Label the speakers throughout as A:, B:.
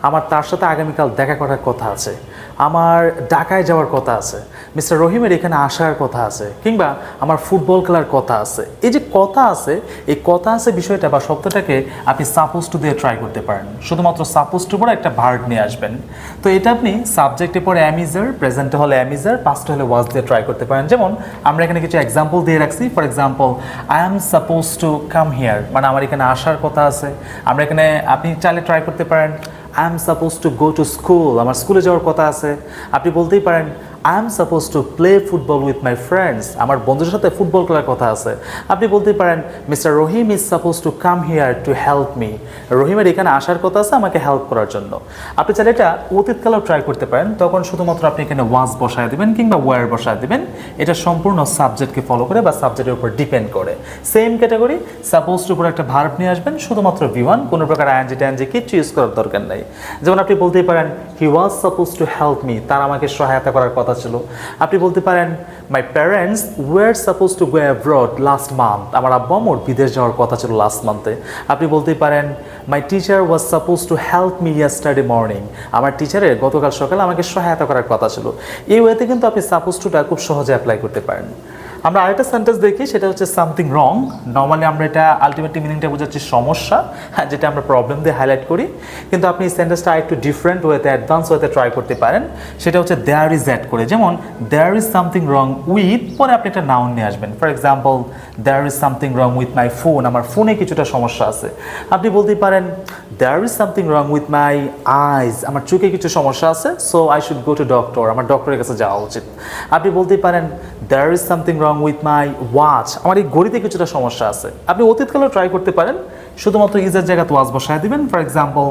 A: আমার তার সাথে আগামীকাল দেখা করার কথা আছে, আমার ঢাকায় যাওয়ার কথা আছে, মিস্টার রহিমের এখানে আসার কথা আছে, কিংবা আমার ফুটবল খেলার কথা আছে। এই যে কথা আছে, এই কথা আছে বিষয়টা বা শব্দটাকে আপনি সাপোজ টু দিয়ে ট্রাই করতে পারেন। শুধুমাত্র সাপোজ টু পরে একটা ভার্ব নিয়ে আসবেন। তো এটা আপনি সাবজেক্টে পরে অ্যামিজার, প্রেজেন্টে হলে অ্যামিজার, পাস্টে হলে ওয়াজ দিয়ে ট্রাই করতে পারেন। যেমন আমরা এখানে কিছু এক্সাম্পল দিয়ে রাখছি। For example, I am suppose to come here, মানে আমার এখানে আসার কথা আছে। আমরা এখানে আপনি চাইলে ট্রাই করতে পারেন I am suppose to go to school, আমার স্কুলে যাওয়ার কথা আছে। আপনি বলতেই পারেন I am suppose to play football with my friends, আমার বন্ধুদের সাথে ফুটবল খেলার কথা আছে। আপনি বলতেই পারেন mister Rahim is suppose to come here to help me, রহিমের এখানে আসার কথা আছে আমাকে হেল্প করার জন্য। আপনি চাইলে এটা অতীতকালেও ট্রাই করতে পারেন, তখন শুধুমাত্র আপনি এখানে ওয়াজ বসায় দেবেন কিংবা ওয়ার বসায় দেবেন। এটা সম্পূর্ণ সাবজেক্টকে ফলো করে বা সাবজেক্টের উপর ডিপেন্ড করে। সেম ক্যাটাগরি, সাপোজ টু উপর একটা ভার্ব নিয়ে আসবেন, শুধুমাত্র V1, কোনো প্রকার আইএনজি টাইএনজি কিচ্ছু ইউজ করার দরকার নাই। যেমন আপনি বলতেই পারেন he was suppose to help me, তার আমাকে সহায়তা করার কথা ছিল। আপনি বলতে পারেন my parents were suppose to go abroad last month, আমার আব্বু আম্মুর বিদেশ যাওয়ার কথা ছিল লাস্ট মান্থে। আপনি বলতেই পারেন my teacher was suppose to help me yesterday morning, আমার টিচারের গতকাল সকালে আমাকে সহায়তা করার কথা ছিল। এই ওয়েতে কিন্তু আপনি সাপোজ টুটা খুব সহজে অ্যাপ্লাই করতে পারেন। আমরা আরেকটা সেন্টেন্স দেখি, সেটা হচ্ছে সামথিং রং। নর্মালি আমরা এটা আলটিমেটলি মিনিংটা বোঝাচ্ছি সমস্যা, হ্যাঁ, যেটা আমরা প্রবলেম দিয়ে হাইলাইট করি। কিন্তু আপনি এই সেন্টেন্সটা একটু ডিফারেন্ট ওয়েতে, অ্যাডভান্স ওয়েতে ট্রাই করতে পারেন। সেটা হচ্ছে দেয়ার ইজ অ্যাড করে। যেমন there is something wrong with, পরে আপনি একটা নাউন নিয়ে আসবেন। For example, there is something wrong with my phone, আমার ফোনে কিছুটা সমস্যা আছে। আপনি বলতেই পারেন there is something wrong with my eyes, আমার চোখে কিছু সমস্যা আছে, so I should go to doctor, আমার ডক্টরের কাছে যাওয়া উচিত। আপনি বলতেই পারেন there is something wrong with my watch, আমার এই ঘড়িতে কিছুটা সমস্যা আছে। আপনি অতীতকালেও ট্রাই করতে পারেন, শুধুমাত্র ইজের জায়গাতে ওয়াজ বসায় দিবেন। For example,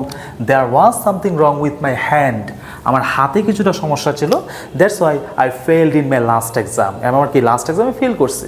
A: there was something wrong with my hand, আমার হাতে কিছুটা সমস্যা ছিল, that's why I failed in my last exam, আমার কি লাস্ট এক্সামে ফেল করছি।